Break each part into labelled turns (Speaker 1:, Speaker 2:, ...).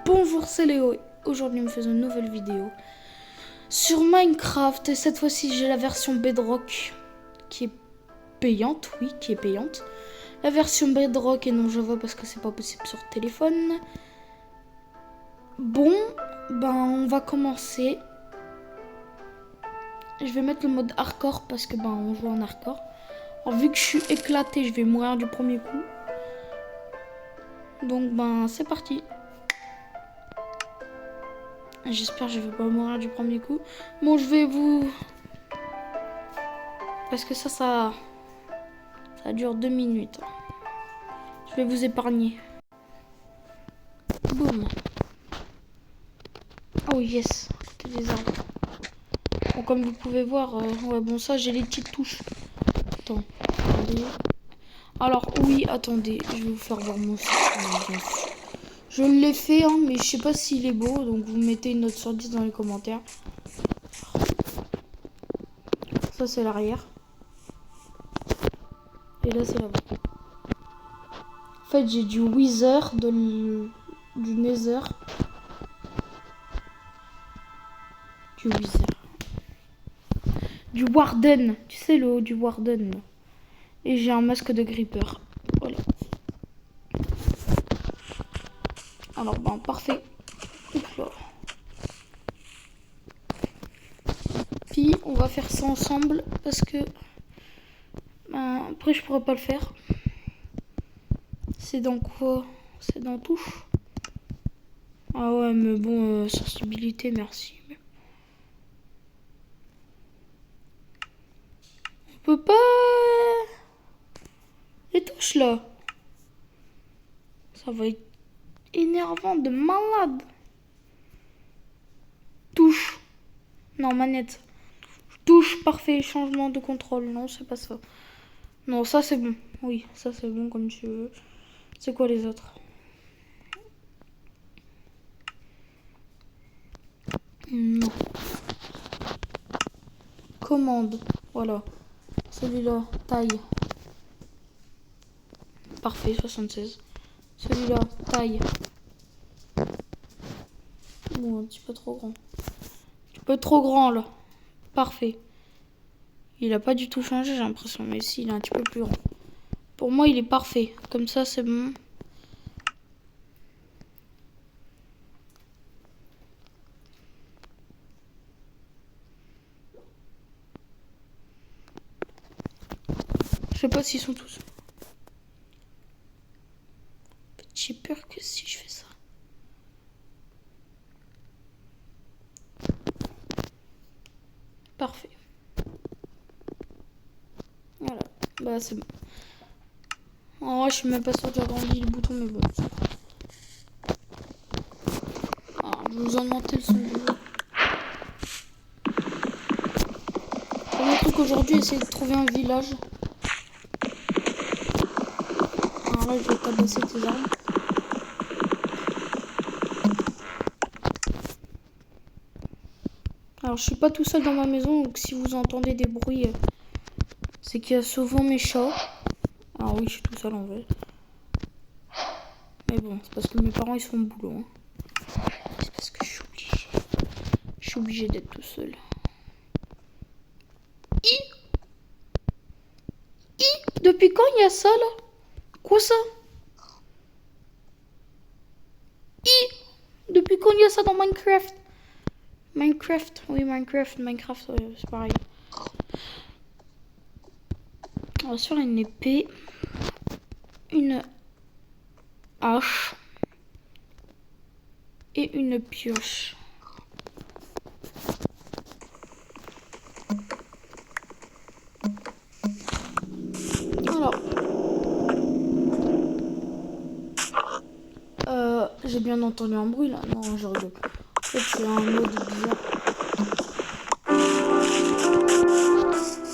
Speaker 1: Bonjour, c'est Léo. Aujourd'hui, nous faisons une nouvelle vidéo sur Minecraft. Et cette fois-ci, j'ai la version Bedrock qui est payante. Oui, qui est payante. La version Bedrock et non Java parce que c'est pas possible sur téléphone. Bon, ben on va commencer. Je vais mettre le mode hardcore parce que ben on joue en hardcore. Alors vu que je suis éclaté, je vais mourir du premier coup. Donc ben c'est parti. J'espère que je vais pas mourir du premier coup. Bon, je vais vous... Parce que ça dure 2 minutes. Je vais vous épargner. Boum. Oh yes, c'était des arbres. Bon, comme vous pouvez voir, ouais bon ça j'ai les petites touches. Attends, attendez. Alors oui, attendez, je vais vous faire voir mon site. Je l'ai fait, hein, mais je sais pas s'il est beau, donc vous mettez une note sur 10 dans les commentaires. Ça c'est l'arrière. Et là c'est l'avant. En fait j'ai du Wither, du Nether. Du Wither. Du Warden, tu sais le haut du Warden. Là. Et j'ai un masque de Creeper. Voilà. Alors ben parfait. Puis on va faire ça ensemble parce que ben, après je pourrais pas le faire. C'est dans quoi? C'est dans touche. Ah ouais mais bon sensibilité merci. On peut pas les touches là. Ça va être énervant de malade. Touche. Non manette. Touche parfait. Changement de contrôle. Non c'est pas ça. Non ça c'est bon. Oui ça c'est bon comme tu veux. C'est quoi les autres? Non. Commande. Voilà. Celui-là, taille. Parfait, 76. Celui-là, taille. Bon, un petit peu trop grand. Un petit peu trop grand, là. Parfait. Il a pas du tout changé, j'ai l'impression. Mais si, il est un petit peu plus grand. Pour moi, il est parfait. Comme ça, c'est bon. Je sais pas s'ils sont tous. J'ai peur que si je fais ça. Parfait. Voilà. Bah, c'est bon. En vrai, je suis même pas sûre que j'ai agrandi le bouton, mais bon. Alors, je vais vous augmenter le son du jeu. Premier truc aujourd'hui, essayer de trouver un village. Alors là, je vais tabasser tes armes. Alors, je suis pas tout seul dans ma maison, donc si vous entendez des bruits, c'est qu'il y a souvent mes chats. Alors oui, je suis tout seul en vrai. Mais bon, c'est parce que mes parents, ils font le boulot. Hein. C'est parce que je suis obligée. Je suis obligée d'être tout seul. Depuis quand il y a ça, là? Quoi ça? Depuis quand il y a ça dans Minecraft? Minecraft, oui, Minecraft, ouais, c'est pareil. On va se faire une épée, une hache et une pioche. Alors, j'ai bien entendu un bruit là. Non, je rigole. En fait, c'est un mode bizarre.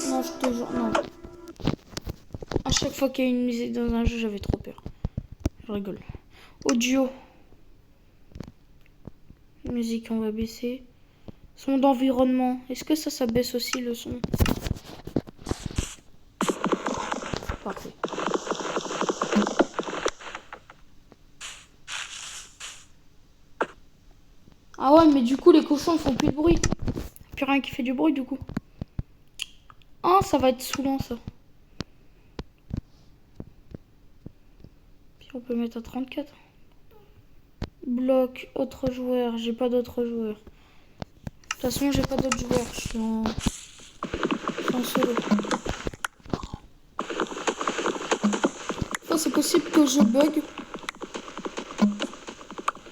Speaker 1: Non, je te jure, non. À chaque fois qu'il y a une musique dans un jeu, j'avais trop peur. Je rigole. Audio. Musique, on va baisser. Son d'environnement. Est-ce que ça baisse aussi le son? Parfait. Ah ouais, mais du coup, les cochons font plus de bruit. Plus rien qui fait du bruit, du coup. Ah, ça va être saoulant, ça. Puis on peut mettre à 34. Bloc, autre joueur. J'ai pas d'autres joueurs. De toute façon, j'ai pas d'autres joueurs. Je suis en solo. Enfin, c'est possible que je bug.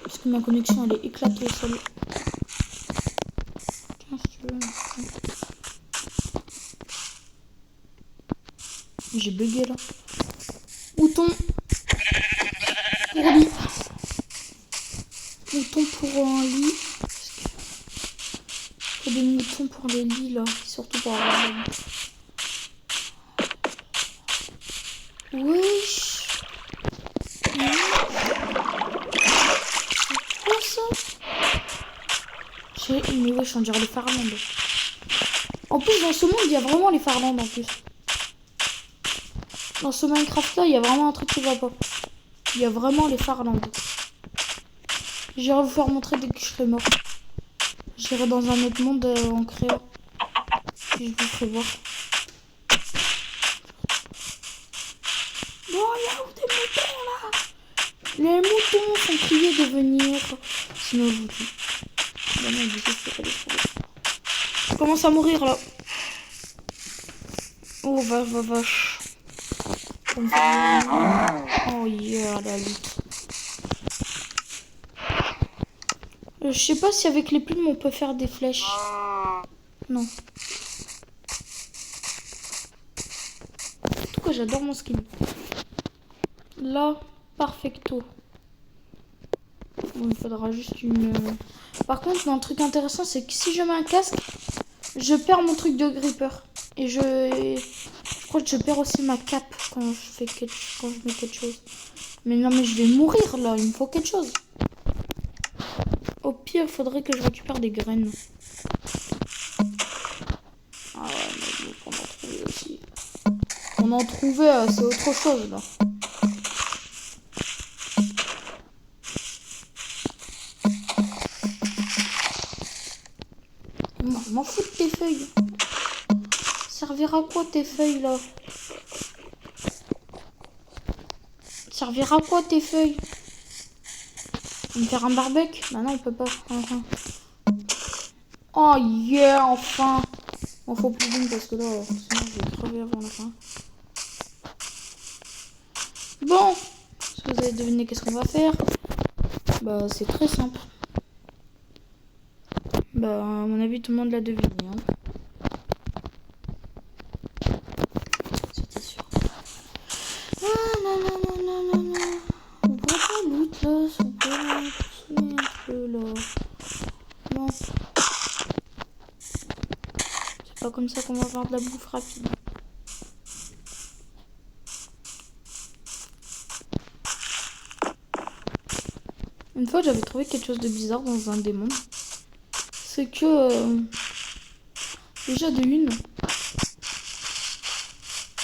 Speaker 1: Parce que ma connexion, elle est éclatée au sol. Tiens, si tu veux. J'ai bugué, là. Mouton. Pour lit. Mouton pour un lit. Il y a des moutons pour les lits, là. Surtout pour avoir... Wesh. C'est quoi ça? Mais wesh, on dirait les Farlandes. En plus, dans ce monde, il y a vraiment les Farlandes en plus. Dans ce Minecraft là, il y a vraiment un truc qui va pas. Il y a vraiment les Farlandes. J'irai vous faire montrer dès que je serai mort. J'irai dans un autre monde en créant. Puis je vous ferai voir. Bon, il y a où des moutons là? Les moutons sont priés de venir. Sinon je vous tue. Je commence à mourir là. Oh vache. Oh yeah, la lutte. Je sais pas si avec les plumes on peut faire des flèches. Non. En tout cas, j'adore mon skin. Là, perfecto. Bon, il faudra juste une... Par contre, un truc intéressant, c'est que si je mets un casque, je perds mon truc de gripper. Et je crois que je perds aussi ma cape quand je mets quelque chose. Mais non, mais je vais mourir là, il me faut quelque chose. Au pire, il faudrait que je récupère des graines. Ah ouais, mais on en trouvait aussi. On en trouvait, c'est autre chose là. Moi, je m'en fous de tes feuilles. Servira à quoi tes feuilles là? Servira à quoi tes feuilles? Me faire un barbecue? Bah non, on peut pas. Oh yeah, enfin. Bon, faut plus d'une parce que là, sinon je vais crever avant la fin. Bon, est-ce que vous avez deviné qu'est-ce qu'on va faire? Bah, c'est très simple. Bah, à mon avis, tout le monde l'a deviné. Hein. C'était sûr. Ah, non. On voit pas loot là, on peut un peu là. Non. C'est pas comme ça qu'on va avoir de la bouffe rapide. Une fois, j'avais trouvé quelque chose de bizarre dans un des mondes. C'est que... déjà de une...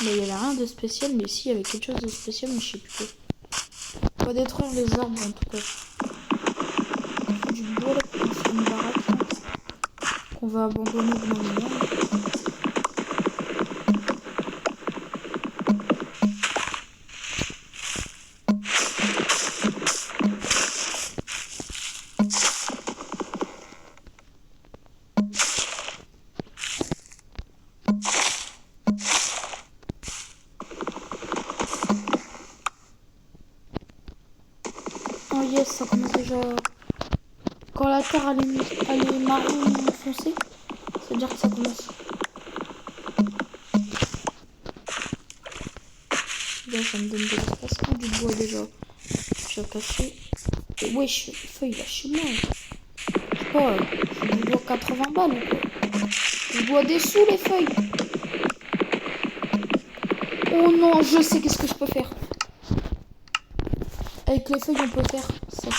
Speaker 1: Mais il y avait rien de spécial, mais si, il y avait quelque chose de spécial, mais je sais plus quoi. On va détruire les arbres en tout cas. Du bois là, pour faire une baraque là, qu'on va abandonner dans le monde. Oh yes, ça commence déjà... Quand la terre elle est marron foncé, ça veut dire que ça commence. Là, ça me donne de l'espace. Oh, du bois déjà. J'ai cassé. Et wesh, feuille là chez moi. Je sais pas, je dois 80 balles ou quoi. Je dois des sous les feuilles. Oh non, je sais qu'est-ce que je peux faire. Avec les feuilles, on peut faire ça.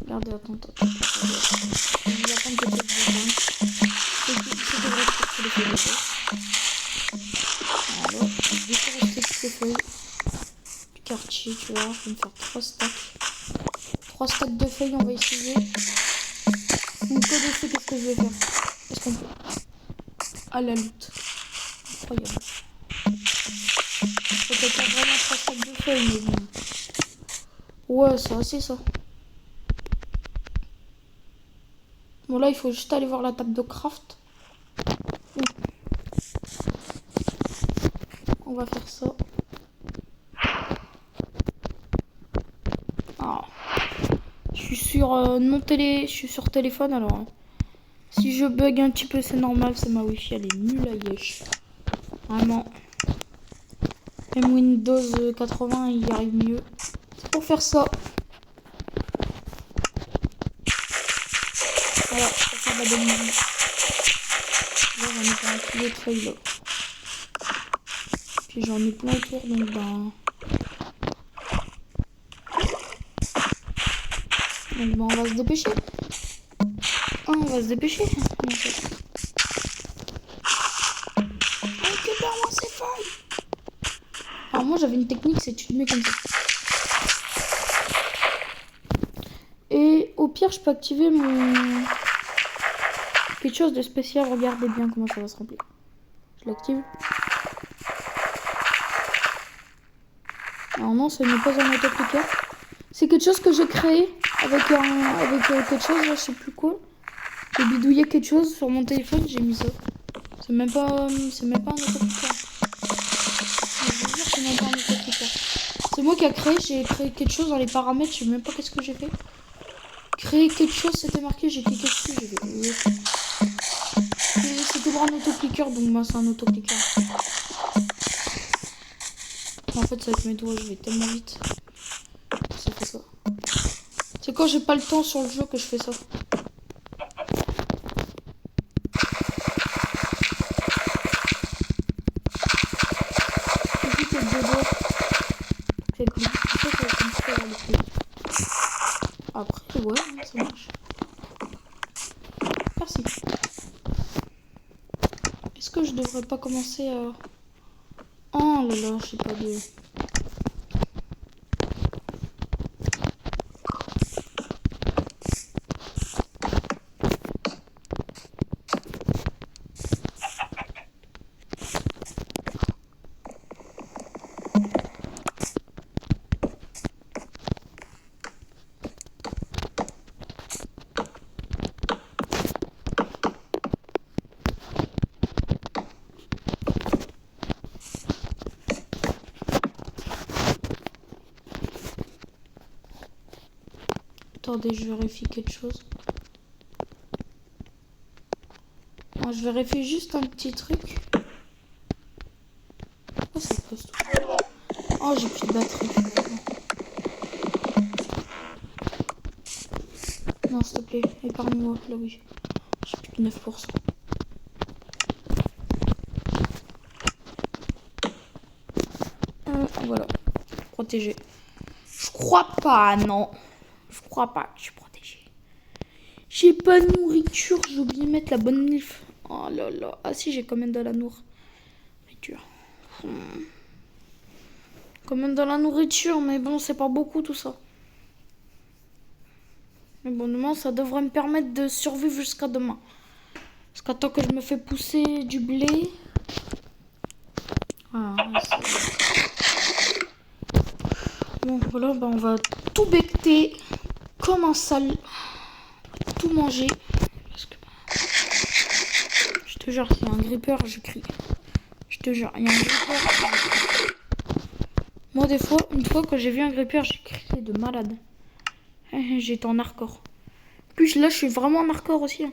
Speaker 1: Regardez, attends. Je vais attendre peut-être besoin. C'est vrai que les feuilles. Voilà, je vais faire rester toutes les feuilles. Du quartier, tu vois. Je vais me faire 3 stacks. 3 stacks de feuilles, on va essayer. Vous connaissez qu'est-ce que je vais faire. Est-ce qu'on peut... Ah, la loot. Incroyable. Peut-être pas vraiment 3 sacs de feuilles, mais bon. Ouais, ça, c'est ça. Bon, là, il faut juste aller voir la table de craft. On va faire ça. Ah. Je suis sur je suis sur téléphone, alors... Si je bug un petit peu, c'est normal, c'est ma wifi, elle est nulle à yesh. Vraiment. Même Windows 80, il y arrive mieux. C'est pour faire ça. Voilà, ça fait de la bonne musique. Là, j'en ai pas un filet de feuilles, là. Puis j'en ai plein autour, donc ben... Donc ben, on va se dépêcher. Ah, on va se dépêcher. Récupère-moi ces feuilles. Alors moi, j'avais une technique, c'est tu le mets comme ça. Et au pire, je peux activer mon... quelque chose de spécial. Regardez bien comment ça va se remplir. Je l'active. Alors non, ce n'est pas un autocliqueur. C'est quelque chose que j'ai créé avec quelque chose, là, je sais plus quoi. J'ai bidouillé quelque chose sur mon téléphone, j'ai mis ça. C'est même pas un autocliqueur. C'est même pas un autocliqueur. C'est moi qui a créé, j'ai créé quelque chose dans les paramètres, je sais même pas qu'est-ce que j'ai fait. Créer quelque chose, c'était marqué, j'ai cliqué dessus, j'ai fait... C'était pour un autocliqueur, donc moi c'est un autocliqueur. En fait, c'est avec mes doigts, je vais tellement vite. Ça fait ça. C'est quand j'ai pas le temps sur le jeu que je fais ça. Après, ouais, ça marche. Merci. Est-ce que je devrais pas commencer à... Oh là là, je sais pas de... Attendez, je vérifie quelque chose. Non, je vérifie juste un petit truc. Oh, ça pose tout. Oh, j'ai plus de batterie. Non, s'il te plaît, épargne-moi. Là, oui. J'ai plus de 9%. Voilà. Protégé. Je crois pas, non. Je crois pas que je suis protégée. J'ai pas de nourriture. J'ai oublié de mettre la bonne milf. Oh là là. Ah si, j'ai quand même de la nourriture. Quand même de la nourriture, mais bon, c'est pas beaucoup tout ça. Mais bon, demain, ça devrait me permettre de survivre jusqu'à demain. Jusqu'à temps que je me fais pousser du blé. Ah, bon, voilà, bah, on va tout becter comme un sale. Tout manger. Parce que, je te jure, s'il y a un gripper, je crie. Je te jure, il y a un gripper. Moi, des fois, une fois que j'ai vu un gripper, j'ai crié de malade. J'étais en hardcore. Puis là, je suis vraiment en hardcore aussi. Hein.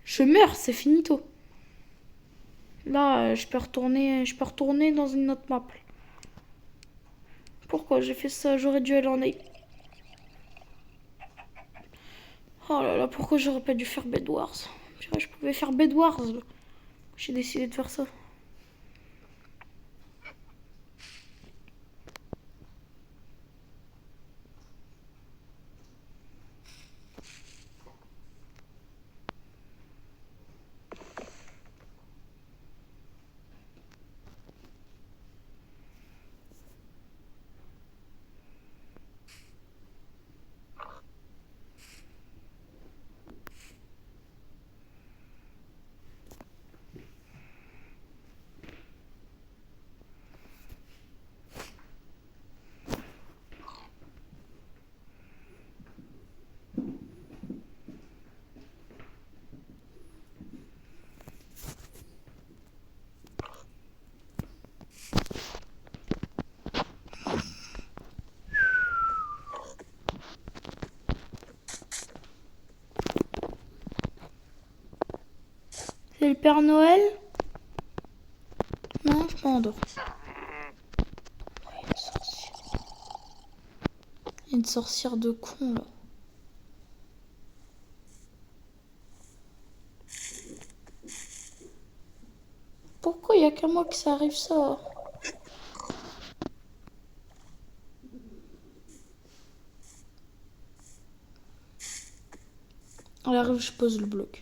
Speaker 1: Je meurs, c'est finito. Là, je peux retourner dans une autre map. Pourquoi j'ai fait ça? J'aurais dû aller en aille. Oh là là, pourquoi j'aurais pas dû faire Bed Wars? Je pouvais faire Bed Wars. J'ai décidé de faire ça. C'est le Père Noël? Non, je m'endors. Il y a une sorcière de con là. Pourquoi il n'y a qu'à moi que ça arrive ça? Elle arrive, je pose le bloc.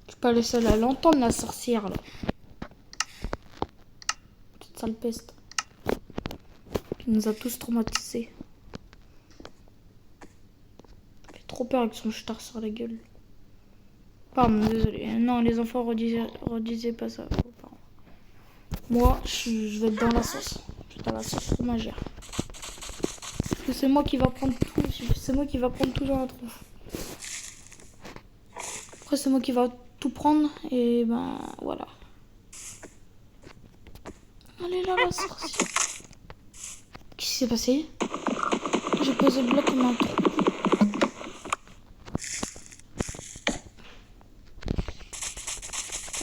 Speaker 1: Je suis pas la seule à l'entendre, la sorcière là. Petite sale peste. Qui nous a tous traumatisés. Elle fait trop peur avec son star sur la gueule. Pardon, désolé. Non, les enfants redisaient pas ça. Pardon. Moi, je vais être dans la sauce. Je vais être dans la sauce fromagère. Parce que c'est moi qui va prendre tout. C'est moi qui va prendre tout dans la tronche. Après, c'est moi qui va tout prendre. Et ben, voilà. Elle est là, la sorcière. Qu'est-ce qui s'est passé? J'ai posé le bloc comme un trou.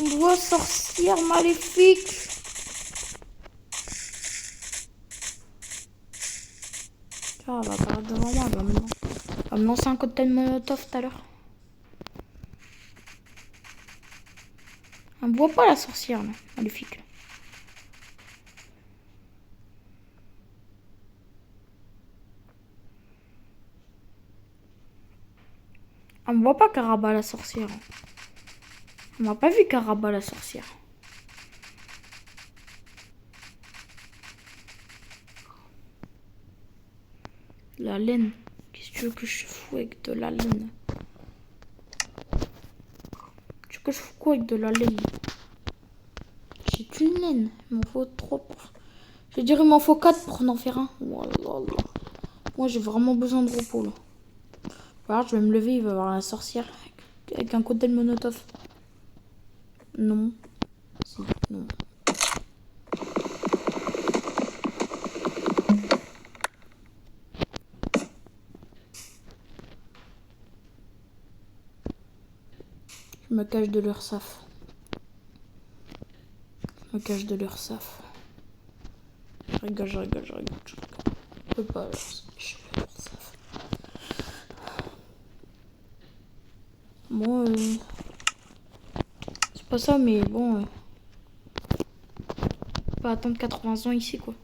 Speaker 1: On voit sorcière maléfique. Ah, elle va apparaître devant moi. Elle va me lancer un cocktail molotov tout à l'heure. Elle me voit pas la sorcière là, maléfique. Elle me voit pas Caraba la sorcière. On m'a pas vu Caraba la sorcière. La laine. Qu'est-ce que tu veux que je fous avec de la laine? Tu veux que je fous quoi avec de la laine? J'ai qu'une laine. Il m'en faut 3. Je veux dire, il m'en faut 4 pour en faire un. Oh là là. Moi, j'ai vraiment besoin de repos là. Voilà, je vais me lever, il va y avoir la sorcière avec un cocktail molotov. Non. Si, non. Je me cache de l'URSSAF. Je me cache de l'URSSAF. Je rigole. Je peux pas. Je suis de l'URSSAF. Bon, c'est pas ça, mais bon. Pas attendre 80 ans ici, quoi.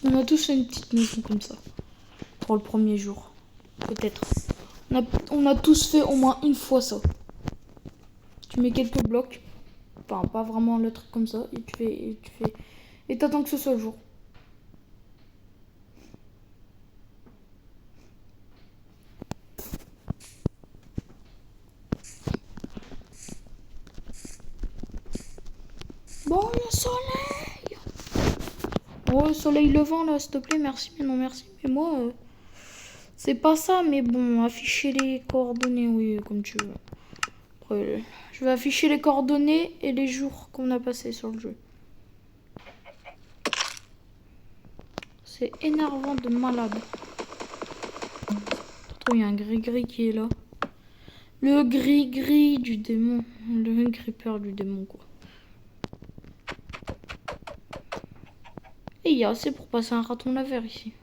Speaker 1: On a tous une petite maison comme ça. Pour le premier jour. Peut-être. On a tous fait au moins une fois ça. Tu mets quelques blocs. Enfin, pas vraiment le truc comme ça. Et tu fais. Et t'attends que ce soit le jour. Bon, le soleil. Oh, le soleil levant là, s'il te plaît, merci, mais non merci. Mais moi, c'est pas ça, mais bon, afficher les coordonnées, oui, comme tu veux. Après, je vais afficher les coordonnées et les jours qu'on a passés sur le jeu. C'est énervant de malade. Il y a un gris-gris qui est là. Le gris-gris du démon. Le grippeur du démon, quoi. Et il y a assez pour passer un raton laveur ici.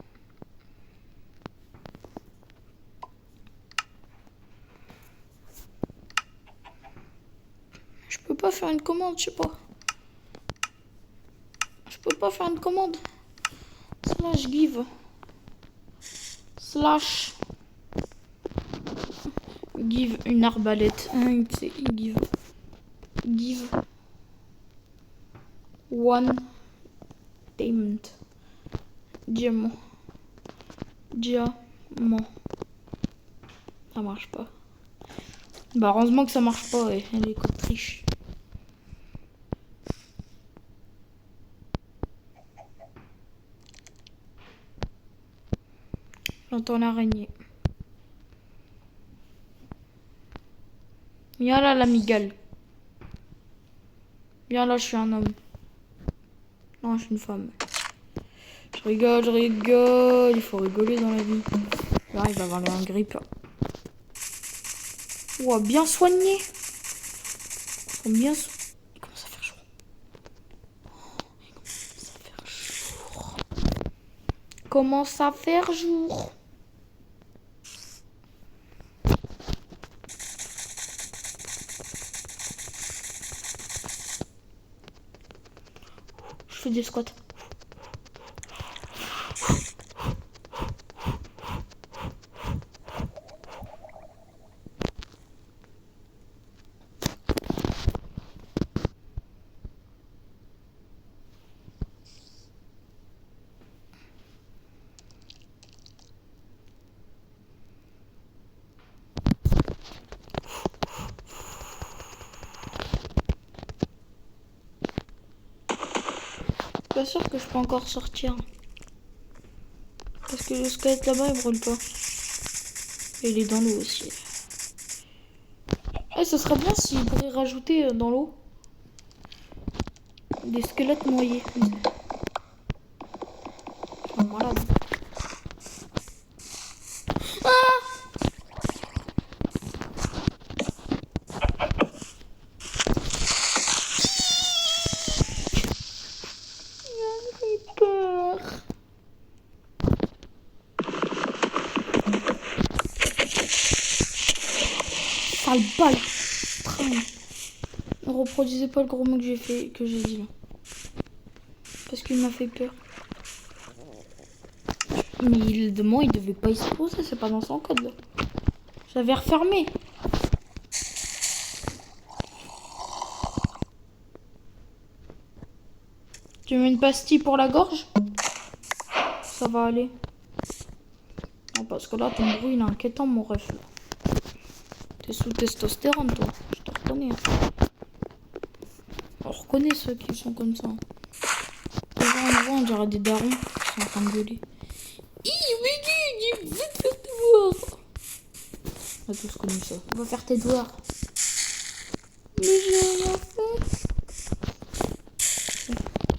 Speaker 1: Je peux pas faire une commande, je sais pas. Je peux pas faire une commande. Slash give. Slash give une arbalète. Give. Give one diamond. Diamant. Diamant. Ça marche pas. Bah heureusement que ça marche pas, ouais. Les codes triche. J'entends l'araignée. Viens là, l'amigale. Viens là, je suis un homme. Non, je suis une femme. Je rigole, je rigole. Il faut rigoler dans la vie. Là, il va avoir un grippe. Ouah, bien soigné. Bien il commence à faire chaud. Il commence à faire jour. Je fais des squats. Pas sûr que je peux encore sortir. Parce que le squelette là-bas il brûle pas. Et il est dans l'eau aussi. Eh, ce serait bien s'ils pourraient rajouter dans l'eau des squelettes noyés. Oh, malade. Sale balle. Ne reproduisez pas le gros mot que j'ai dit là. Parce qu'il m'a fait peur. Mais il devait pas exploser, c'est pas dans son code là. J'avais refermé. Tu mets une pastille pour la gorge? Ça va aller. Non, parce que là, ton bruit il est inquiétant, mon ref. T'es sous testostérone, toi. Je te reconnais. On reconnaît ceux qui sont comme ça. Les gens, on dirait des darons qui sont en train de gueuler. Va te faire tes devoirs. On a tous connu ça. Va faire tes devoirs. Mais j'ai rien fait.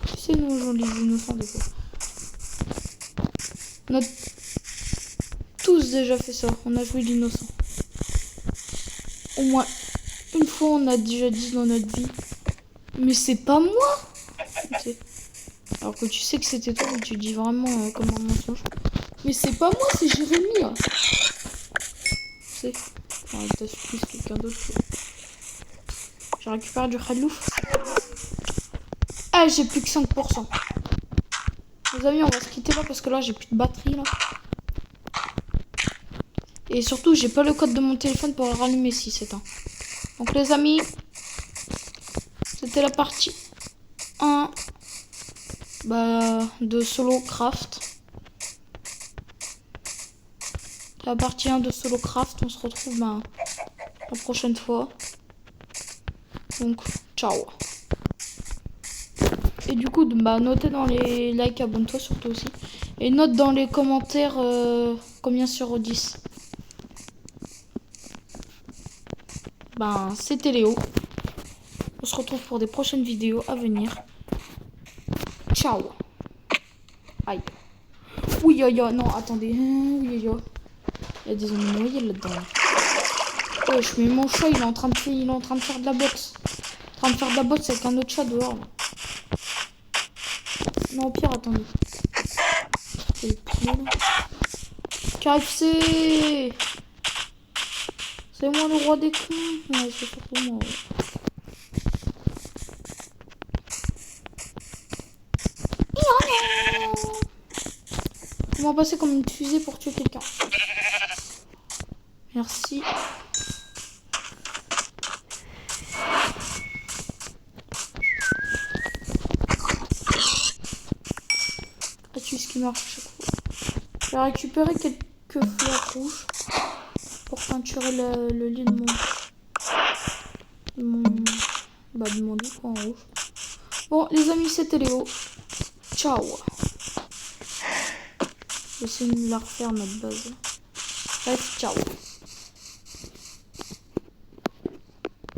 Speaker 1: Tu sais, nous, on les innocents des fois. On a tous déjà fait ça. On a joué l'innocent. Au moins une fois, on a déjà dit dans notre vie. Mais c'est pas moi. Alors que tu sais que c'était toi, mais tu dis vraiment comme un mensonge. Mais c'est pas moi, c'est Jérémy. Là. Tu sais. Enfin, t'as surprise quelqu'un d'autre. J'ai récupéré du khalouf. Ah, j'ai plus que 5%. Les amis, on va se quitter là parce que là, j'ai plus de batterie là. Et surtout, j'ai pas le code de mon téléphone pour le rallumer si c'est un. Donc les amis, c'était la partie 1 de Solo Craft. La partie 1 de Solo Craft, on se retrouve la prochaine fois. Donc, ciao. Et du coup, notez dans les likes, abonne-toi surtout aussi. Et note dans les commentaires combien sur 10. C'était Léo. On se retrouve pour des prochaines vidéos à venir. Ciao. Aïe. Oui, non, attendez. Oui, il y a des animaux noyés là-dedans. Oh, je mets mon chat, il est en train de faire de la boxe. En train de faire de la boxe avec un autre chat dehors. Là. Non, au pire, attendez. KFC. C'est moi le roi des cons. Ouais, c'est surtout moi. Ouais. On va passer comme une fusée pour tuer quelqu'un. Merci. Ah, tu sais ce qui marche à chaque fois. J'ai récupéré quelques fleurs rouges. pour peinturer le lit de mon lit, quoi, en rouge. Bon, les amis, c'était Léo. Ciao. Je vais essayer de la refaire, notre base. Bref, ciao.